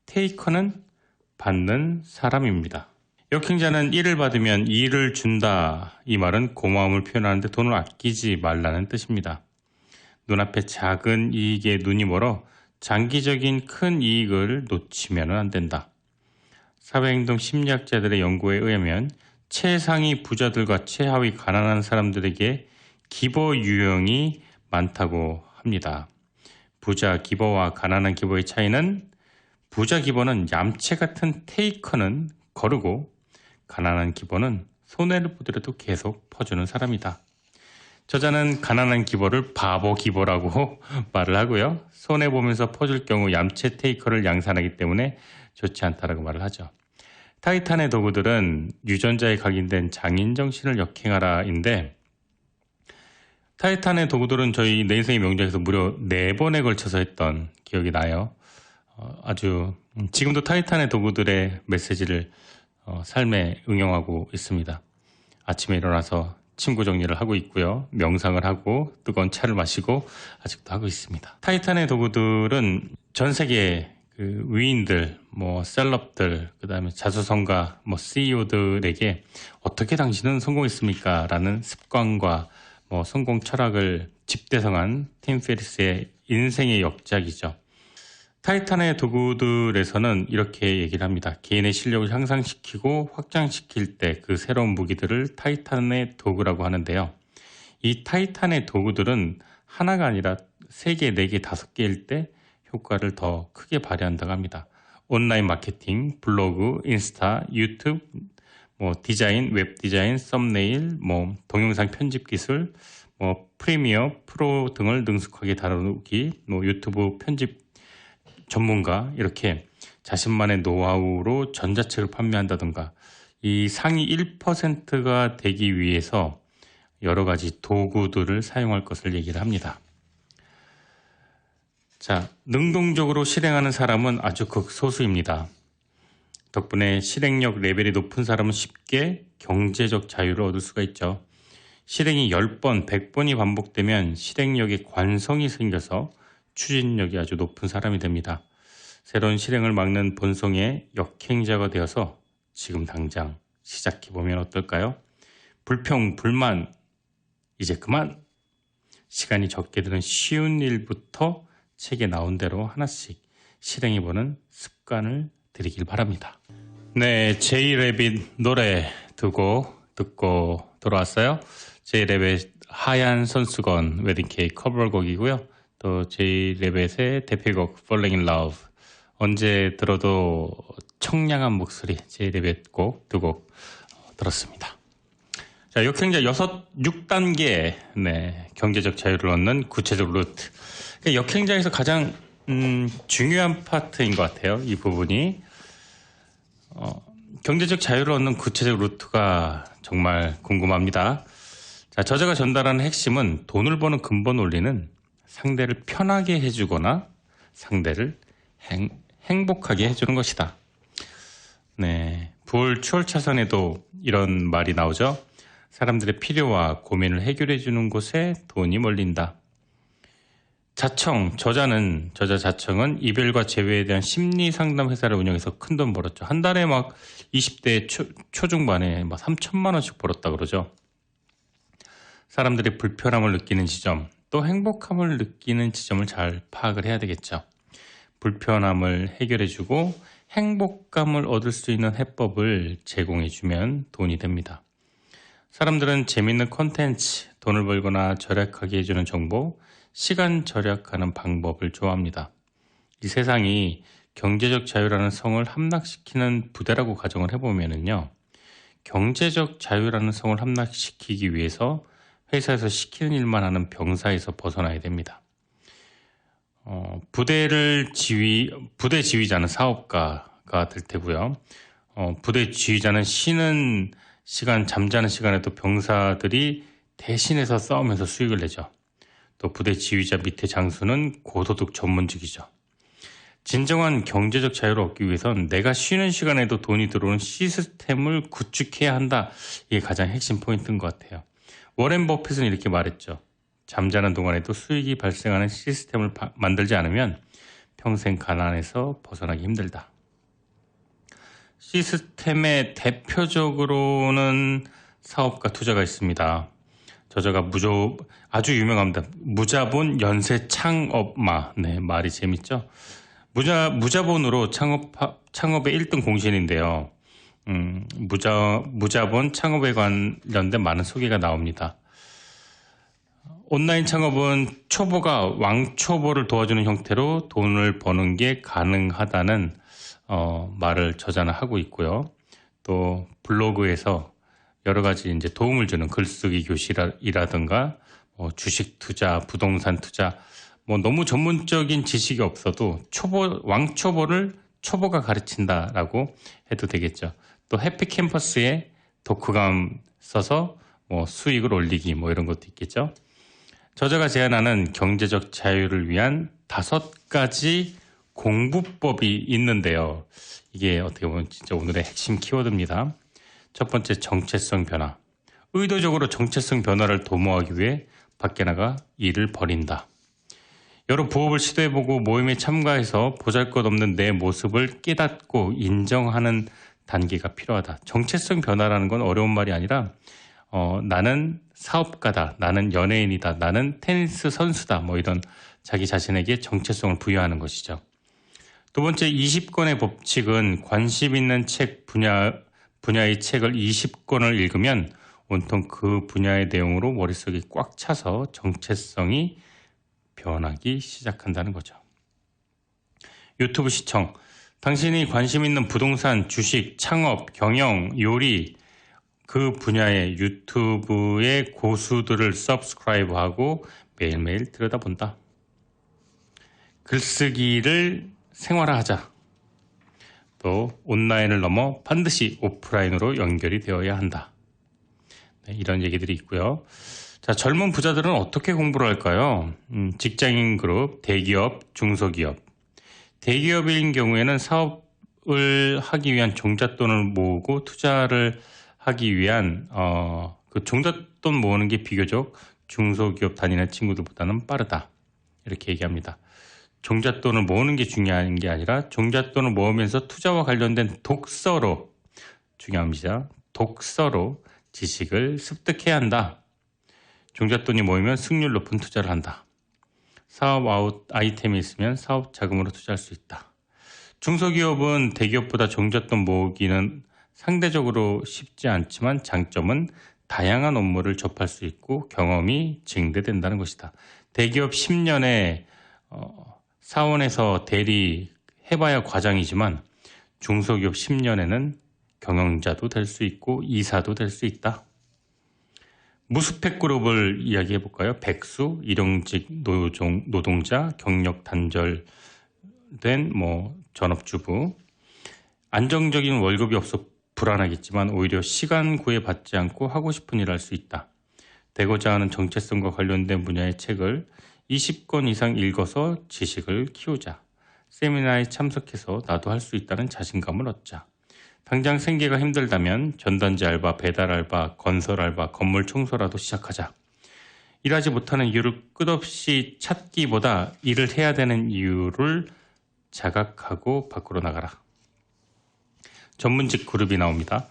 [SPEAKER 1] 테이커는 받는 사람입니다. 역행자는 1을 받으면 2를 준다. 이 말은 고마움을 표현하는데 돈을 아끼지 말라는 뜻입니다. 눈앞에 작은 이익에 눈이 멀어 장기적인 큰 이익을 놓치면 안 된다. 사회행동 심리학자들의 연구에 의하면 최상위 부자들과 최하위 가난한 사람들에게 기버 유형이 많다고 합니다. 부자 기버와 가난한 기버의 차이는 부자 기버는 얌체 같은 테이커는 거르고 가난한 기버는 손해를 보더라도 계속 퍼주는 사람이다. 저자는 가난한 기버를 바보 기버라고 말을 하고요. 손해보면서 퍼줄 경우 얌체 테이커를 양산하기 때문에 좋지 않다라고 말을 하죠. 타이탄의 도구들은 유전자에 각인된 장인 정신을 역행하라인데 타이탄의 도구들은 저희 내 인생의 명작에서 무려 4번에 걸쳐서 했던 기억이 나요. 지금도 타이탄의 도구들의 메시지를 삶에 응용하고 있습니다. 아침에 일어나서 침구 정리를 하고 있고요. 명상을 하고 뜨거운 차를 마시고 아직도 하고 있습니다. 타이탄의 도구들은 전 세계 위인들, 셀럽들, 그 다음에 자수성가, CEO들에게 어떻게 당신은 성공했습니까? 라는 습관과 성공 철학을 집대성한 팀 페리스의 인생의 역작이죠. 타이탄의 도구들에서는 이렇게 얘기를 합니다. 개인의 실력을 향상시키고 확장시킬 때 그 새로운 무기들을 타이탄의 도구라고 하는데요. 이 타이탄의 도구들은 하나가 아니라 3개, 4개, 5개일 때 효과를 더 크게 발휘한다고 합니다. 온라인 마케팅, 블로그, 인스타, 유튜브, 디자인, 웹 디자인, 썸네일, 동영상 편집 기술, 프리미어, 프로 등을 능숙하게 다루기, 유튜브 편집 전문가 이렇게 자신만의 노하우로 전자책을 판매한다든가 이 상위 1%가 되기 위해서 여러 가지 도구들을 사용할 것을 얘기를 합니다. 자, 능동적으로 실행하는 사람은 아주 극소수입니다. 덕분에 실행력 레벨이 높은 사람은 쉽게 경제적 자유를 얻을 수가 있죠. 실행이 10번, 100번이 반복되면 실행력에 관성이 생겨서 추진력이 아주 높은 사람이 됩니다. 새로운 실행을 막는 본성의 역행자가 되어서 지금 당장 시작해보면 어떨까요? 불평, 불만, 이제 그만! 시간이 적게 드는 쉬운 일부터 책에 나온 대로 하나씩 실행해보는 습관을 들이길 바랍니다. 네, 제이레빗 노래 두고 듣고 돌아왔어요. 제이레빗 하얀 손수건 웨딩 케이크 커버곡이고요. 또 제이레빗의 대표곡 Falling in Love 언제 들어도 청량한 목소리 제이레빗 곡 두 곡 들었습니다. 자, 역행자 6단계 경제적 자유를 얻는 구체적 루트. 역행자에서 가장 중요한 파트인 것 같아요. 이 부분이 경제적 자유를 얻는 구체적 루트가 정말 궁금합니다. 자, 저자가 전달하는 핵심은 돈을 버는 근본 원리는 상대를 편하게 해주거나 상대를 행복하게 해주는 것이다. 네, 부월 추월차선에도 이런 말이 나오죠. 사람들의 필요와 고민을 해결해 주는 곳에 돈이 몰린다. 저자 자청은 이별과 재회에 대한 심리 상담 회사를 운영해서 큰돈 벌었죠. 한 달에 막 20대 초중반에 막 3천만 원씩 벌었다 그러죠. 사람들이 불편함을 느끼는 지점, 또 행복함을 느끼는 지점을 잘 파악을 해야 되겠죠. 불편함을 해결해주고 행복감을 얻을 수 있는 해법을 제공해주면 돈이 됩니다. 사람들은 재밌는 콘텐츠, 돈을 벌거나 절약하게 해주는 정보, 시간 절약하는 방법을 좋아합니다. 이 세상이 경제적 자유라는 성을 함락시키는 부대라고 가정을 해보면요. 경제적 자유라는 성을 함락시키기 위해서 회사에서 시키는 일만 하는 병사에서 벗어나야 됩니다. 부대 지휘자는 사업가가 될 테고요. 부대 지휘자는 쉬는 시간, 잠자는 시간에도 병사들이 대신해서 싸우면서 수익을 내죠. 또 부대 지휘자 밑에 장수는 고소득 전문직이죠. 진정한 경제적 자유를 얻기 위해선 내가 쉬는 시간에도 돈이 들어오는 시스템을 구축해야 한다. 이게 가장 핵심 포인트인 것 같아요. 워렌 버핏은 이렇게 말했죠. 잠자는 동안에도 수익이 발생하는 시스템을 만들지 않으면 평생 가난에서 벗어나기 힘들다. 시스템의 대표적으로는 사업가 투자가 있습니다. 저자가 아주 유명합니다. 무자본 연쇄 창업마. 네, 말이 재밌죠? 무자본으로 창업의 1등 공신인데요. 무자본 창업에 관련된 많은 소개가 나옵니다. 온라인 창업은 초보가 왕초보를 도와주는 형태로 돈을 버는 게 가능하다는 말을 저자는 하고 있고요. 또 블로그에서 여러 가지 이제 도움을 주는 글쓰기 교실이라든가 주식 투자, 부동산 투자, 너무 전문적인 지식이 없어도 왕초보를 초보가 가르친다라고 해도 되겠죠. 또 해피캠퍼스에 독후감 써서 수익을 올리기 이런 것도 있겠죠. 저자가 제안하는 경제적 자유를 위한 5가지 공부법이 있는데요. 이게 어떻게 보면 진짜 오늘의 핵심 키워드입니다. 첫 번째, 정체성 변화. 의도적으로 정체성 변화를 도모하기 위해 밖에 나가 일을 벌인다. 여러 부업을 시도해보고 모임에 참가해서 보잘것없는 내 모습을 깨닫고 인정하는 단계가 필요하다. 정체성 변화라는 건 어려운 말이 아니라 나는 사업가다, 나는 연예인이다, 나는 테니스 선수다, 이런 자기 자신에게 정체성을 부여하는 것이죠. 두 번째, 20권의 법칙은 관심 있는 분야의 책을 20권을 읽으면 온통 그 분야의 내용으로 머릿속이 꽉 차서 정체성이 변하기 시작한다는 거죠. 유튜브 시청. 당신이 관심 있는 부동산, 주식, 창업, 경영, 요리, 그 분야의 유튜브의 고수들을 서브스크라이브하고 매일매일 들여다본다. 글쓰기를 생활화하자. 또 온라인을 넘어 반드시 오프라인으로 연결이 되어야 한다. 네, 이런 얘기들이 있고요. 자, 젊은 부자들은 어떻게 공부를 할까요? 직장인 그룹, 대기업, 중소기업. 대기업인 경우에는 사업을 하기 위한 종잣돈을 모으고 투자를 하기 위한 그 종잣돈 모으는 게 비교적 중소기업 다니는 친구들보다는 빠르다. 이렇게 얘기합니다. 종잣돈을 모으는 게 중요한 게 아니라 종잣돈을 모으면서 투자와 관련된 독서로, 중요합니다. 독서로 지식을 습득해야 한다. 종잣돈이 모이면 승률 높은 투자를 한다. 사업 아이템이 있으면 사업 자금으로 투자할 수 있다. 중소기업은 대기업보다 종잣돈 모으기는 상대적으로 쉽지 않지만 장점은 다양한 업무를 접할 수 있고 경험이 증대된다는 것이다. 대기업 10년에 사원에서 대리 해봐야 과장이지만 중소기업 10년에는 경영자도 될 수 있고 이사도 될 수 있다. 무스펙 그룹을 이야기해 볼까요? 백수, 일용직 노동자, 경력 단절된 전업주부. 안정적인 월급이 없어 불안하겠지만 오히려 시간 구애받지 않고 하고 싶은 일을 할 수 있다. 되고자 하는 정체성과 관련된 분야의 책을 20권 이상 읽어서 지식을 키우자. 세미나에 참석해서 나도 할 수 있다는 자신감을 얻자. 당장 생계가 힘들다면 전단지 알바, 배달 알바, 건설 알바, 건물 청소라도 시작하자. 일하지 못하는 이유를 끝없이 찾기보다 일을 해야 되는 이유를 자각하고 밖으로 나가라. 전문직 그룹이 나옵니다.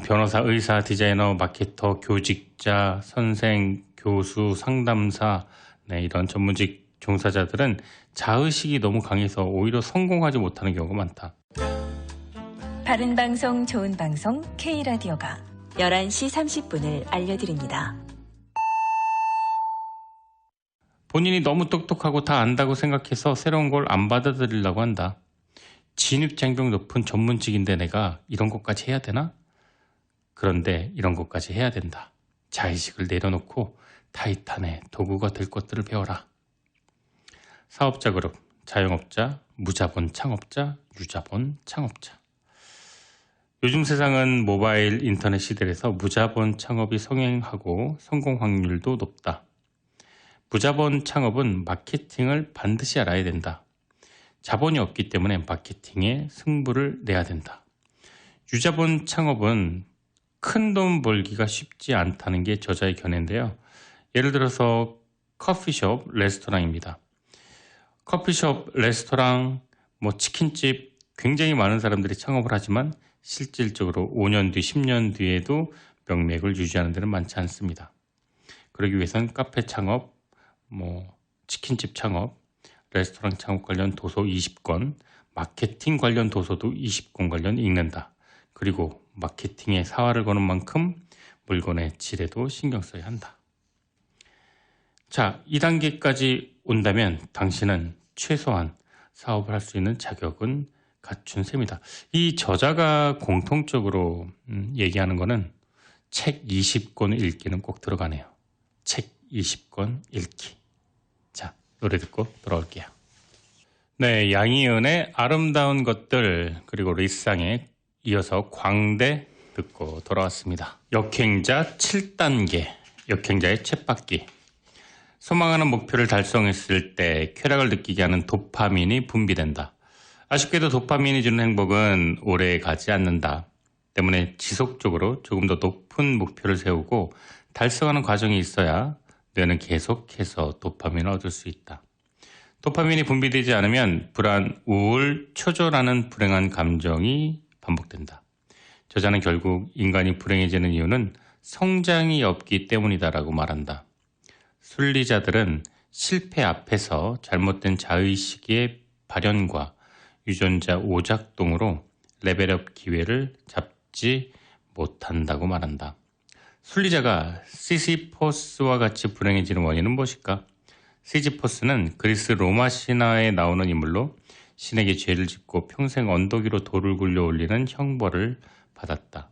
[SPEAKER 1] 변호사, 의사, 디자이너, 마케터, 교직자, 선생, 교수, 상담사, 이런 전문직 종사자들은 자의식이 너무 강해서 오히려 성공하지 못하는 경우가 많다.
[SPEAKER 2] 바른 방송, 좋은 방송, K라디오가 11시 30분을 알려드립니다.
[SPEAKER 1] 본인이 너무 똑똑하고 다 안다고 생각해서 새로운 걸 안 받아들이려고 한다. 진입장벽 높은 전문직인데 내가 이런 것까지 해야 되나? 그런데 이런 것까지 해야 된다. 자의식을 내려놓고 타이탄의 도구가 될 것들을 배워라. 사업자 그룹, 자영업자, 무자본 창업자, 유자본 창업자. 요즘 세상은 모바일 인터넷 시대라서 무자본 창업이 성행하고 성공 확률도 높다. 무자본 창업은 마케팅을 반드시 알아야 된다. 자본이 없기 때문에 마케팅에 승부를 내야 된다. 유자본 창업은 큰 돈 벌기가 쉽지 않다는 게 저자의 견해인데요. 예를 들어서 커피숍, 레스토랑입니다. 커피숍, 레스토랑, 치킨집 굉장히 많은 사람들이 창업을 하지만 실질적으로 5년 뒤, 10년 뒤에도 명맥을 유지하는 데는 많지 않습니다. 그러기 위해서는 카페 창업, 치킨집 창업, 레스토랑 창업 관련 도서 20권, 마케팅 관련 도서도 20권 관련 읽는다. 그리고 마케팅에 사활을 거는 만큼 물건의 질에도 신경 써야 한다. 자, 2단계까지 온다면 당신은 최소한 사업을 할 수 있는 자격은 갖춘 셈이다. 이 저자가 공통적으로 얘기하는 거는 책 20권 읽기는 꼭 들어가네요. 책 20권 읽기. 자, 노래 듣고 돌아올게요. 네, 양희은의 아름다운 것들, 그리고 리쌍의 이어서 광대 듣고 돌아왔습니다. 역행자 7단계, 역행자의 쳇바퀴. 소망하는 목표를 달성했을 때 쾌락을 느끼게 하는 도파민이 분비된다. 아쉽게도 도파민이 주는 행복은 오래 가지 않는다. 때문에 지속적으로 조금 더 높은 목표를 세우고 달성하는 과정이 있어야 뇌는 계속해서 도파민을 얻을 수 있다. 도파민이 분비되지 않으면 불안, 우울, 초조라는 불행한 감정이 반복된다. 저자는 결국 인간이 불행해지는 이유는 성장이 없기 때문이다라고 말한다. 순리자들은 실패 앞에서 잘못된 자의식의 발현과 유전자 오작동으로 레벨업 기회를 잡지 못한다고 말한다. 순리자가 시시포스와 같이 불행해지는 원인은 무엇일까? 시지포스는 그리스 로마 신화에 나오는 인물로 신에게 죄를 짓고 평생 언덕 위로 돌을 굴려 올리는 형벌을 받았다.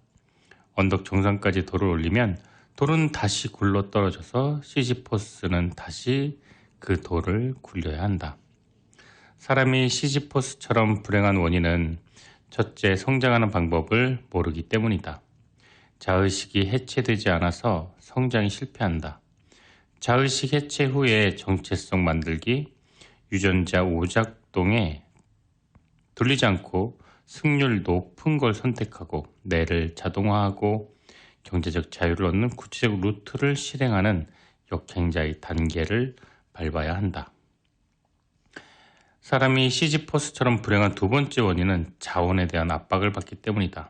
[SPEAKER 1] 언덕 정상까지 돌을 올리면 돌은 다시 굴러 떨어져서 시지포스는 다시 그 돌을 굴려야 한다. 사람이 시지포스처럼 불행한 원인은 첫째, 성장하는 방법을 모르기 때문이다. 자의식이 해체되지 않아서 성장이 실패한다. 자의식 해체 후에 정체성 만들기, 유전자 오작동에 돌리지 않고 승률 높은 걸 선택하고 뇌를 자동화하고 경제적 자유를 얻는 구체적 루트를 실행하는 역행자의 단계를 밟아야 한다. 사람이 시지포스처럼 불행한 두 번째 원인은 자원에 대한 압박을 받기 때문이다.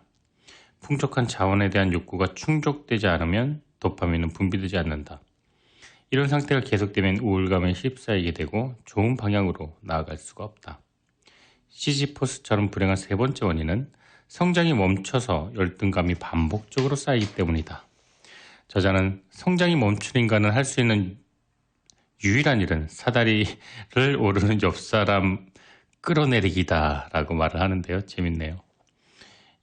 [SPEAKER 1] 풍족한 자원에 대한 욕구가 충족되지 않으면 도파민은 분비되지 않는다. 이런 상태가 계속되면 우울감에 휩싸이게 되고 좋은 방향으로 나아갈 수가 없다. 시지포스처럼 불행한 세 번째 원인은 성장이 멈춰서 열등감이 반복적으로 쌓이기 때문이다. 저자는 성장이 멈춘 인간은 할 수 있는 유일한 일은 사다리를 오르는 옆사람 끌어내리기다 라고 말을 하는데요. 재밌네요.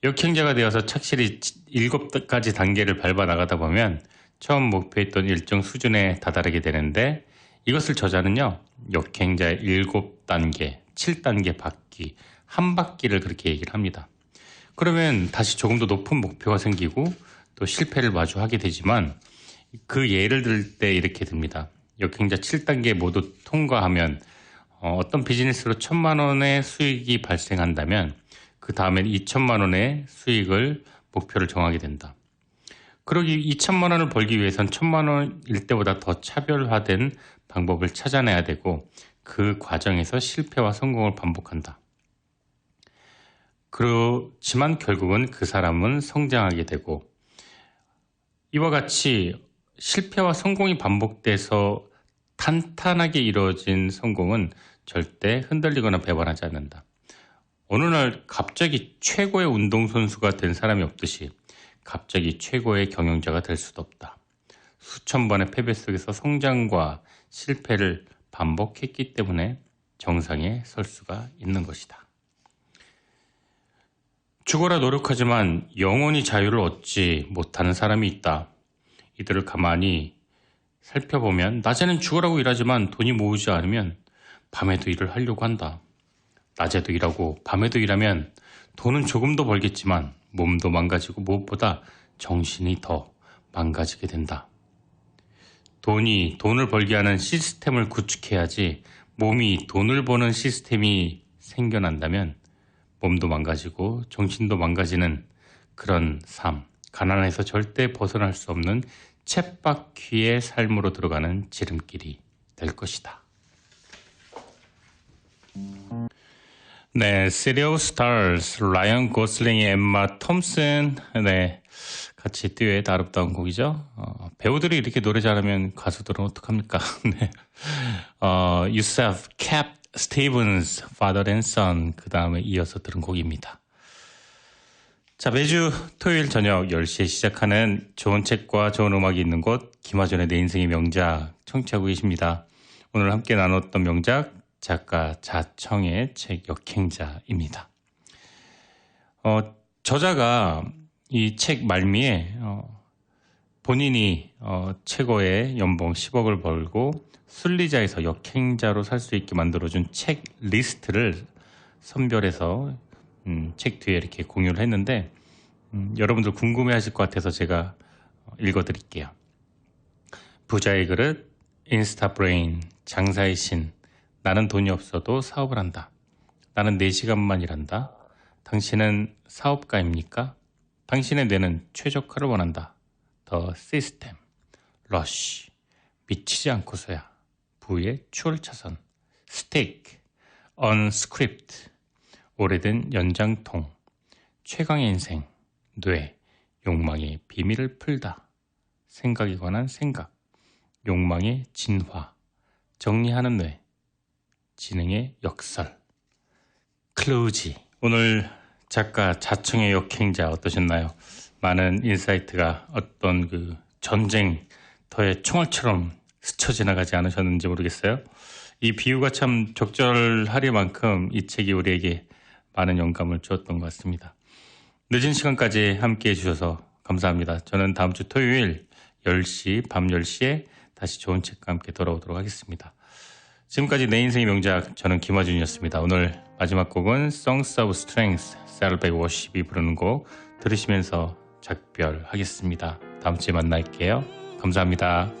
[SPEAKER 1] 역행자가 되어서 착실히 7가지 단계를 밟아 나가다 보면 처음 목표했던 일정 수준에 다다르게 되는데 이것을 저자는요. 역행자의 7단계, 7단계 바퀴, 한 바퀴를 그렇게 얘기를 합니다. 그러면 다시 조금 더 높은 목표가 생기고 또 실패를 마주하게 되지만 그 예를 들 때 이렇게 듭니다. 역행자 7단계 모두 통과하면 어떤 비즈니스로 1,000만 원의 수익이 발생한다면 그 그 다음엔 2천만 원의 수익을 목표를 정하게 된다. 그러기 2천만 원을 벌기 위해선 1,000만 원일 때보다 더 차별화된 방법을 찾아내야 되고 그 과정에서 실패와 성공을 반복한다. 그렇지만 결국은 그 사람은 성장하게 되고 이와 같이 실패와 성공이 반복돼서 탄탄하게 이루어진 성공은 절대 흔들리거나 배반하지 않는다. 어느 날 갑자기 최고의 운동선수가 된 사람이 없듯이 갑자기 최고의 경영자가 될 수도 없다. 수천 번의 패배 속에서 성장과 실패를 반복했기 때문에 정상에 설 수가 있는 것이다. 죽어라 노력하지만 영원히 자유를 얻지 못하는 사람이 있다. 이들을 가만히 살펴보면 낮에는 죽으라고 일하지만 돈이 모이지 않으면 밤에도 일을 하려고 한다. 낮에도 일하고 밤에도 일하면 돈은 조금 더 벌겠지만 몸도 망가지고 무엇보다 정신이 더 망가지게 된다. 돈이 돈을 벌게 하는 시스템을 구축해야지 몸이 돈을 버는 시스템이 생겨난다면 몸도 망가지고 정신도 망가지는 그런 삶, 가난에서 절대 벗어날 수 없는 쳇바퀴의 삶으로 들어가는 지름길이 될 것이다. 네, City of Stars, 라이언 고슬링의 엠마 톰슨, 네, 같이 듀엣 아름다운 곡이죠. 배우들이 이렇게 노래 잘하면 가수들은 어떡합니까? 네. 유셉 캡 스티븐스, Father and Son, 그 다음에 이어서 들은 곡입니다. 자, 매주 토요일 저녁 10시에 시작하는 좋은 책과 좋은 음악이 있는 곳, 김하준의 내 인생의 명작 청취하고 계십니다. 오늘 함께 나눴던 명작, 작가 자청의 책 역행자입니다. 저자가 이 책 말미에 본인이 최고의 연봉 10억을 벌고 순리자에서 역행자로 살 수 있게 만들어준 책 리스트를 선별해서 책 뒤에 이렇게 공유를 했는데 여러분들 궁금해하실 것 같아서 제가 읽어드릴게요. 부자의 그릇, 인스타 브레인, 장사의 신, 나는 돈이 없어도 사업을 한다. 나는 4시간만 일한다. 당신은 사업가입니까? 당신의 뇌는 최적화를 원한다. 더 시스템, 러쉬, 미치지 않고서야, 부의 추월차선, 스테이크, 언스크립트, 오래된 연장통, 최강의 인생, 뇌, 욕망의 비밀을 풀다. 생각에 관한 생각, 욕망의 진화, 정리하는 뇌, 지능의 역설. 클로지. 오늘 작가 자청의 역행자 어떠셨나요? 많은 인사이트가 어떤 그 전쟁터의 총알처럼 스쳐 지나가지 않으셨는지 모르겠어요. 이 비유가 참 적절하리만큼 이 책이 우리에게 많은 영감을 주었던 것 같습니다. 늦은 시간까지 함께해 주셔서 감사합니다. 저는 다음 주 토요일 10시, 밤 10시에 다시 좋은 책과 함께 돌아오도록 하겠습니다. 지금까지 내 인생의 명작, 저는 김하준이었습니다. 오늘 마지막 곡은 Songs of Strength, 셀백 워십이 부르는 곡 들으시면서 작별하겠습니다. 다음 주에 만날게요. 감사합니다.